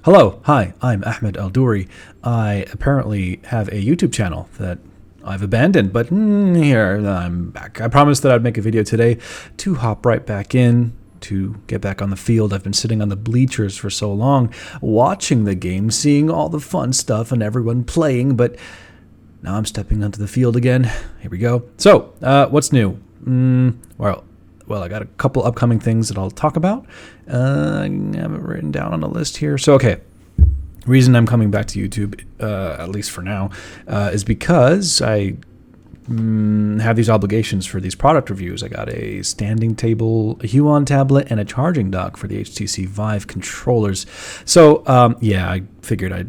Hello, hi, I'm Ahmed Aldoori. I apparently have a YouTube channel that I've abandoned, but here I'm back. I promised that I'd make a video today to hop right back in, to get back on the field. I've been sitting on the bleachers for so long, watching the game, seeing all the fun stuff and everyone playing, but now I'm stepping onto the field again. Here we go. So, what's new? Well, I got a couple upcoming things that I'll talk about. I have it written down on a list here. So, okay. Reason I'm coming back to YouTube, at least for now, is because I have these obligations for these product reviews. I got a standing table, a Huon tablet, and a charging dock for the HTC Vive controllers. So, I figured I'd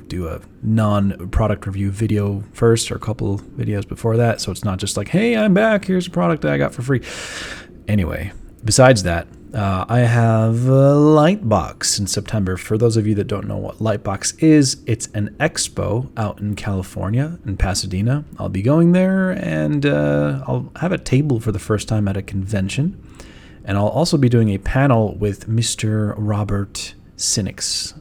do a non-product review video first, or a couple videos before that, so it's not just like, hey, I'm back, here's a product that I got for free. Anyway, besides that, I have Lightbox in September. For those of you that don't know what Lightbox is, it's an expo out in California, in Pasadena. I'll be going there, and I'll have a table for the first time at a convention, and I'll also be doing a panel with Mr. Robert Sinix.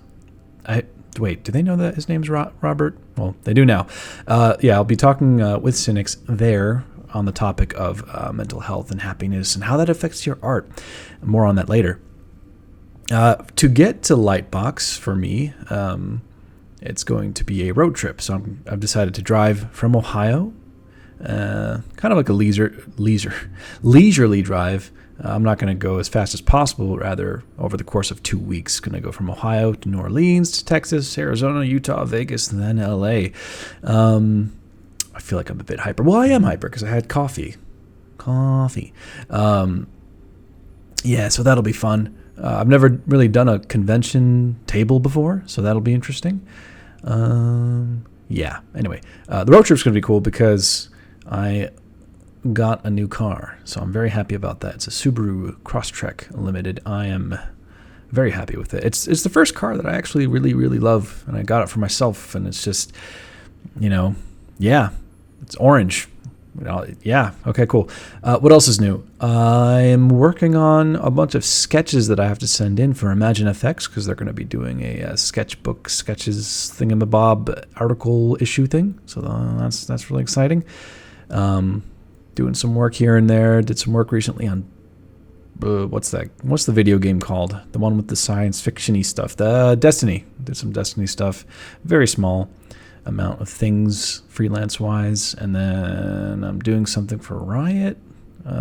Wait, do they know that his name's Robert? Well, they do now. I'll be talking with Sinix there on the topic of mental health and happiness and how that affects your art. More on that later. To get to Lightbox, for me, it's going to be a road trip. So I've decided to drive from Ohio, kind of like a leisurely drive. I'm not going to go as fast as possible, rather over the course of 2 weeks. Going to go from Ohio to New Orleans to Texas, Arizona, Utah, Vegas, and then LA. I feel like I'm a bit hyper. Well, I am hyper because I had coffee. So that'll be fun. I've never really done a convention table before, so that'll be interesting. Anyway, the road trip's going to be cool because I got a new car, so I'm very happy about that. It's a Subaru Crosstrek Limited. I am very happy with it. It's the first car that I actually really, really love, and I got it for myself, and it's just, it's orange. Okay, cool. What else is new? I'm working on a bunch of sketches that I have to send in for Imagine FX because they're going to be doing a sketchbook sketches thingamabob article issue thing, so that's really exciting. Doing some work here and there. Did some work recently on what's the video game called? The one with the science fiction-y stuff. The Destiny. Did some Destiny stuff. Very small amount of things freelance-wise. And then I'm doing something for Riot,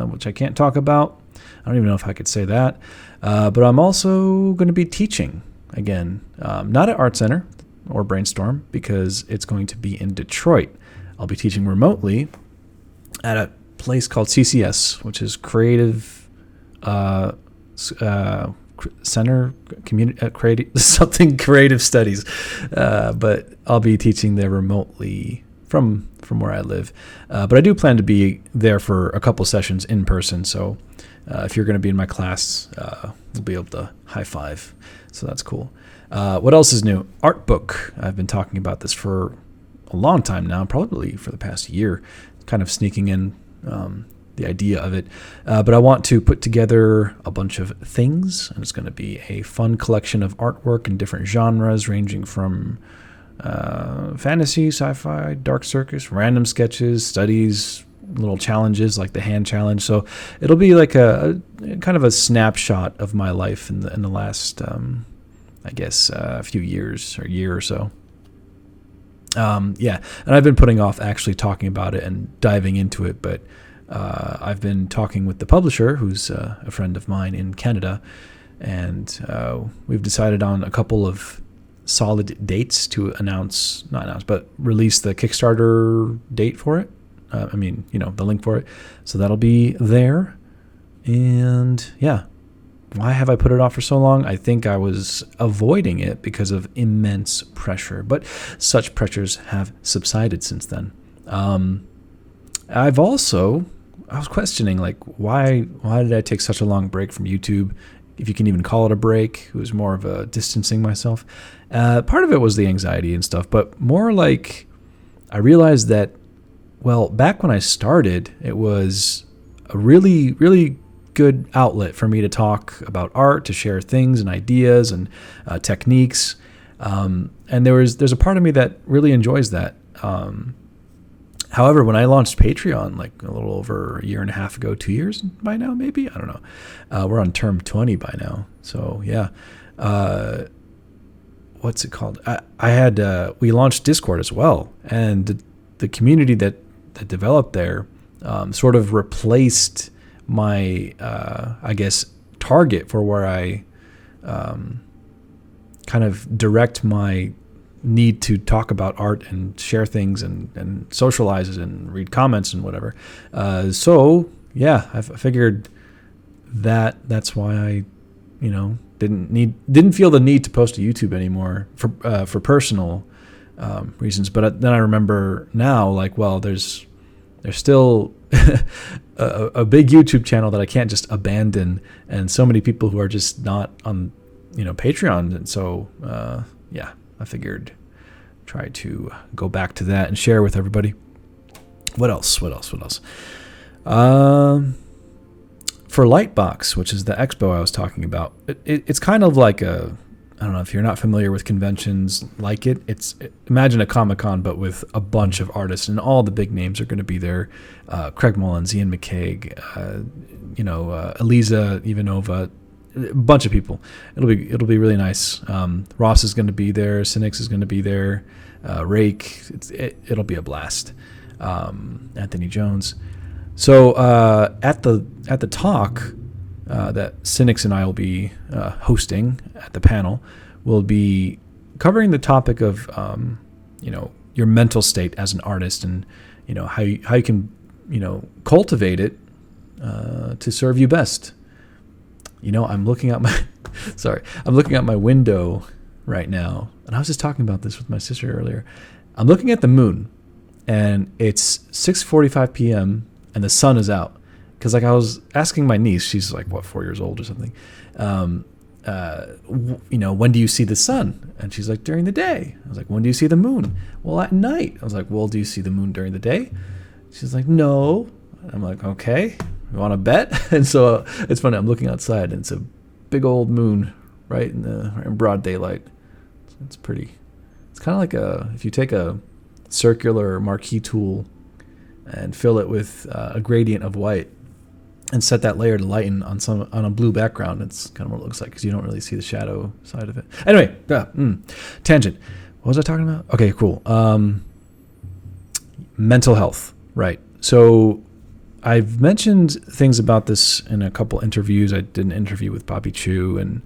which I can't talk about. I don't even know if I could say that. But I'm also going to be teaching again. Not at Art Center or Brainstorm because it's going to be in Detroit. I'll be teaching remotely at a place called CCS, which is Creative Center Creative Studies, but I'll be teaching there remotely from where I live. But I do plan to be there for a couple sessions in person. So if you're going to be in my class, we'll be able to high five. So that's cool. What else is new? Art book. I've been talking about this for a long time now, probably for the past year. Kind of sneaking in the idea of it. But I want to put together a bunch of things, and it's going to be a fun collection of artwork in different genres, ranging from fantasy, sci-fi, dark circus, random sketches, studies, little challenges like the hand challenge. So it'll be like a kind of a snapshot of my life in the last, few years or year or so. And I've been putting off actually talking about it and diving into it, but I've been talking with the publisher, who's a friend of mine in Canada, and we've decided on a couple of solid dates to release the Kickstarter date for it. The link for it. So that'll be there. And why have I put it off for so long? I think I was avoiding it because of immense pressure, but such pressures have subsided since then. I was questioning, like, why did I take such a long break from YouTube? If you can even call it a break. It was more of a distancing myself. Part of it was the anxiety and stuff, but more like I realized that, well, back when I started, it was a really, really good outlet for me to talk about art, to share things and ideas and techniques. And there's a part of me that really enjoys that. However, when I launched Patreon like a little over a year and a half ago, 2 years by now, maybe, I don't know. We're on term 20 by now. So yeah. What's it called? We launched Discord as well, and the community that developed there sort of replaced my, I guess, target for where I kind of direct my need to talk about art and share things and socialize and read comments and whatever. So yeah, I figured that's why I, didn't feel the need to post to YouTube anymore for personal reasons. But then I remember now, like, well, there's still a big YouTube channel that I can't just abandon, and so many people who are just not on Patreon. And so yeah, I figured try to go back to that and share with everybody. What else? For Lightbox, which is the expo I was talking about, it's kind of like I don't know if you're not familiar with conventions like it. Imagine a Comic-Con, but with a bunch of artists, and all the big names are going to be there. Craig Mullins, Ian McCaig, Eliza Ivanova, a bunch of people. It'll be really nice. Ross is going to be there. Cynics is going to be there. Rake. It'll be a blast. Anthony Jones. So at the talk that Cynics and I will be hosting at the panel, we'll be covering the topic of your mental state as an artist, and how you can cultivate it to serve you best. I'm looking out my window right now, and I was just talking about this with my sister earlier. I'm looking at the moon, and it's 6:45 p.m. and the sun is out. Because I was asking my niece, she's like 4 years old or something. When do you see the sun? And she's like, during the day. I was like, when do you see the moon? Well, at night. I was like, well, do you see the moon during the day? She's like, no. I'm like, okay, you want to bet? And so it's funny. I'm looking outside, and it's a big old moon right in broad daylight. It's pretty. It's kind of like if you take a circular marquee tool and fill it with a gradient of white and set that layer to lighten on a blue background. It's kind of what it looks like, because you don't really see the shadow side of it. Anyway, tangent. What was I talking about? Okay, cool. Mental health, right? So I've mentioned things about this in a couple interviews. I did an interview with Bobby Chu and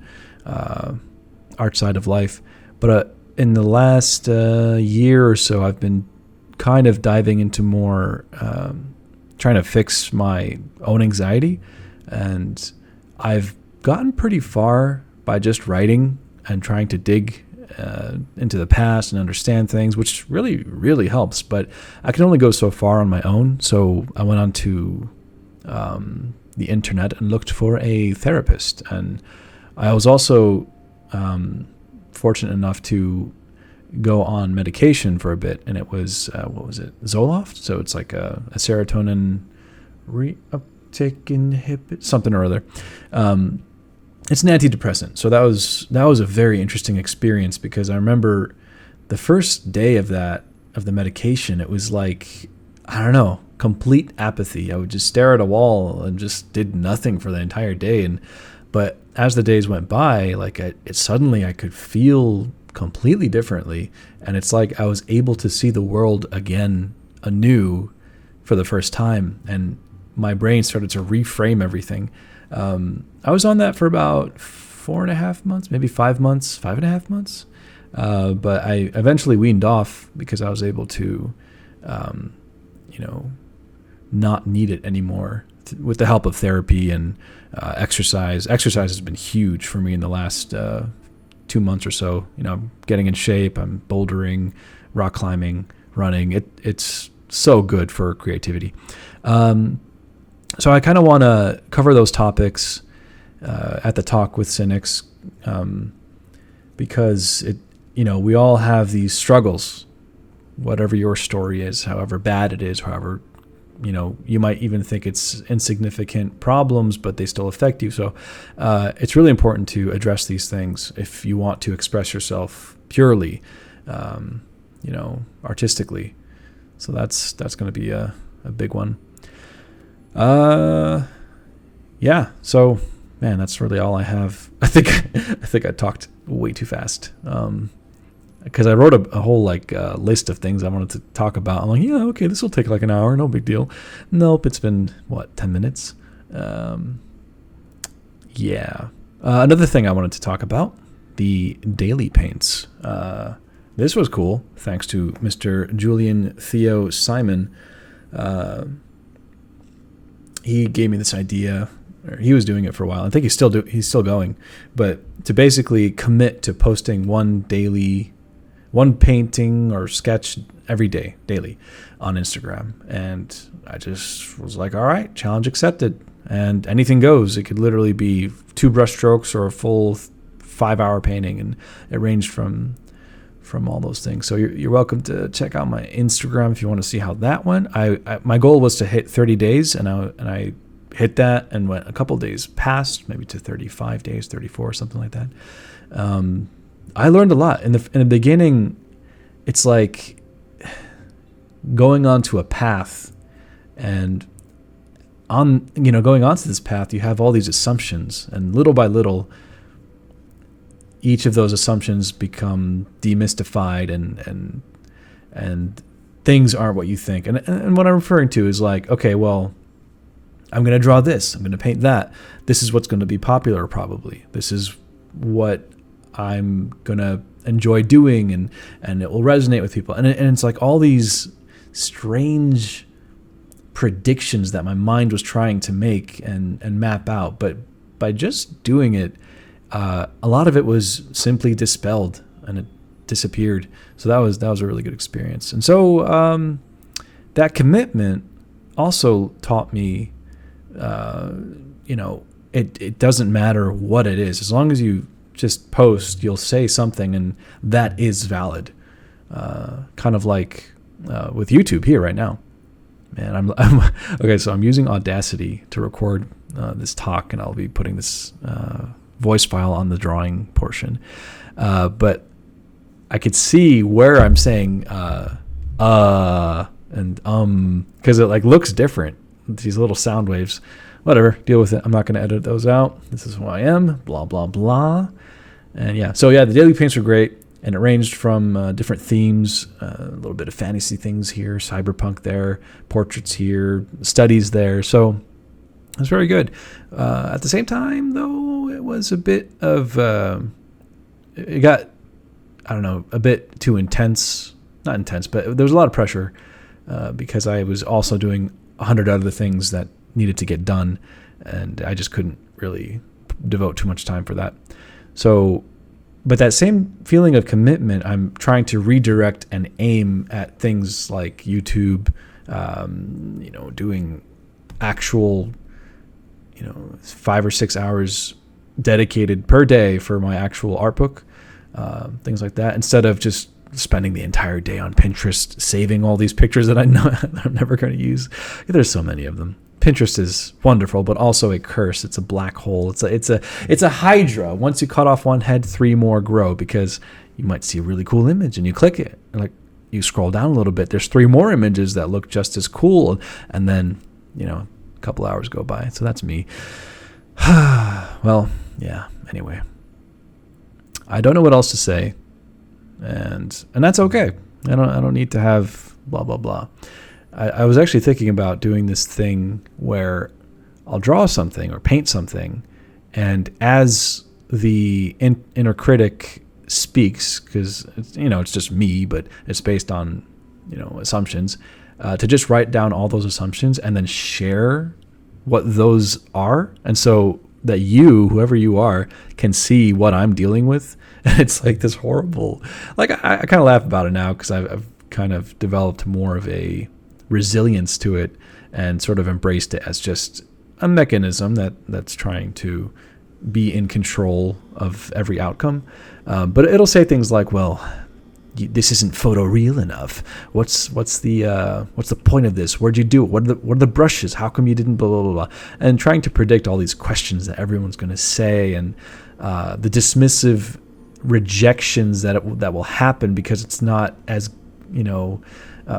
Art Side of Life, but in the last year or so, I've been kind of diving into more trying to fix my own anxiety, and I've gotten pretty far by just writing and trying to dig into the past and understand things, which really, really helps. But I can only go so far on my own, so I went onto the internet and looked for a therapist. And I was also fortunate enough to go on medication for a bit, and it was what was it, Zoloft? So it's like a serotonin reuptake inhibitor, something or other. It's an antidepressant. So that was a very interesting experience, because I remember the first day of the medication, it was like, I don't know, complete apathy. I would just stare at a wall and just did nothing for the entire day. But as the days went by, like suddenly I could feel completely differently, and it's like I was able to see the world again anew for the first time, and my brain started to reframe everything. I was on that for about 4.5 months, maybe 5 months, 5.5 months, but I eventually weaned off because I was able to not need it anymore with the help of therapy and exercise. Exercise has been huge for me in the last 2 months or so. I'm getting in shape. I'm bouldering, rock climbing, running. It's so good for creativity. So I kind of want to cover those topics at the talk with Cynics, because we all have these struggles, whatever your story is, however bad it is, however you might even think it's insignificant problems, but they still affect you. So it's really important to address these things if you want to express yourself purely, artistically. So that's going to be a big one. Yeah. So, man, that's really all I have. I think I talked way too fast. Because I wrote a whole list of things I wanted to talk about. I'm like, yeah, okay, this will take like an hour, no big deal. Nope, it's been 10 minutes. Yeah. Another thing I wanted to talk about, the daily paints. This was cool, thanks to Mr. Julian Theo Simon. He gave me this idea. Or he was doing it for a while. I think he's still going, but to basically commit to posting one painting or sketch every day, daily, on Instagram. And I just was like, all right, challenge accepted. And anything goes. It could literally be 2 brush strokes or a full 5-hour painting, and it ranged from all those things. So you're welcome to check out my Instagram if you want to see how that went. I my goal was to hit 30 days, and I hit that and went a couple days past, maybe to 35 days, 34, something like that. I learned a lot in the beginning. It's like going onto a path, and going onto this path, you have all these assumptions, and little by little, each of those assumptions become demystified, and things aren't what you think. And what I'm referring to is like, okay, well, I'm going to draw this, I'm going to paint that. This is what's going to be popular, probably. This is what I'm going to enjoy doing, and it will resonate with people. And it's like all these strange predictions that my mind was trying to make and map out. But by just doing it, a lot of it was simply dispelled, and it disappeared. So that was a really good experience. And so that commitment also taught me, it doesn't matter what it is. As long as you just post, you'll say something, and that is valid. Kind of like with YouTube here right now. Man, I'm okay. So I'm using Audacity to record this talk, and I'll be putting this voice file on the drawing portion. But I could see where I'm saying and because it looks different. These little sound waves. Whatever, deal with it. I'm not going to edit those out. This is who I am. Blah blah blah. And the daily paints were great, and it ranged from different themes, a little bit of fantasy things here, cyberpunk there, portraits here, studies there. So it was very good. At the same time, though, it was a bit of it got, a bit too intense. Not intense, but there was a lot of pressure because I was also doing 100 other things that needed to get done, and I just couldn't really devote too much time for that. So, but that same feeling of commitment, I'm trying to redirect and aim at things like YouTube, doing actual, 5 or 6 hours dedicated per day for my actual art book, things like that, instead of just spending the entire day on Pinterest saving all these pictures that I know I'm never going to use. There's so many of them. Pinterest is wonderful, but also a curse. It's a black hole. It's a hydra. Once you cut off one head, 3 more grow, because you might see a really cool image and you click it. And you scroll down a little bit, there's 3 more images that look just as cool, and then a couple hours go by. So that's me. Well, yeah. Anyway, I don't know what else to say. And that's okay. I don't need to have blah blah blah. I was actually thinking about doing this thing where I'll draw something or paint something, and as the inner critic speaks, because it's just me, but it's based on assumptions, to just write down all those assumptions and then share what those are, and so that whoever you are, can see what I'm dealing with. And it's like this horrible, I kind of laugh about it now, because I've kind of developed more of a resilience to it and sort of embraced it as just a mechanism that's trying to be in control of every outcome. But it'll say things like, well, this isn't photoreal enough. What's the point of this? Where'd you do it? What are the brushes? How come you didn't blah blah blah? And trying to predict all these questions that everyone's going to say, and the dismissive rejections that will happen because it's not as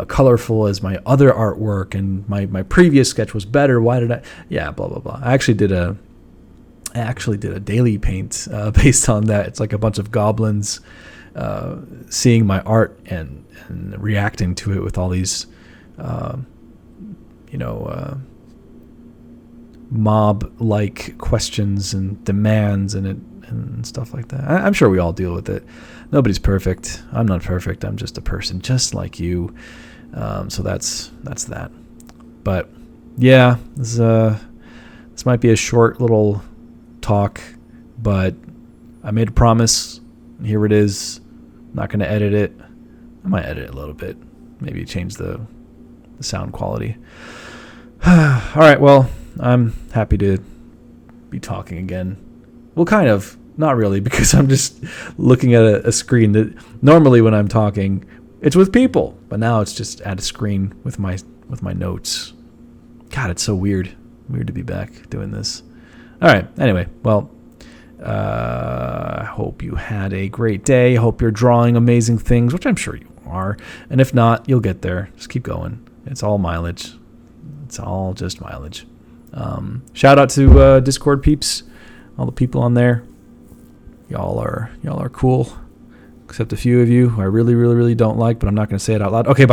colorful as my other artwork, and my previous sketch was better. Why did I? Yeah, blah blah blah. I actually did a daily paint based on that. It's like a bunch of goblins seeing my art and reacting to it with all these mob-like questions and demands and stuff like that. I'm sure we all deal with it. Nobody's perfect. I'm not perfect. I'm just a person just like you. So that's that. But yeah, this might be a short little talk, but I made a promise. Here it is. I'm not going to edit it. I might edit it a little bit. Maybe change the sound quality. All right, well, I'm happy to be talking again. Well, kind of. Not really, because I'm just looking at a screen that normally when I'm talking, it's with people. But now it's just at a screen with my notes. God, it's so weird. Weird to be back doing this. All right. Anyway, well, I hope you had a great day. Hope you're drawing amazing things, which I'm sure you are. And if not, you'll get there. Just keep going. It's all mileage. It's all just mileage. Shout out to Discord peeps, all the people on there. Y'all are cool, except a few of you who I really, really, really don't like, but I'm not going to say it out loud. Okay, bye.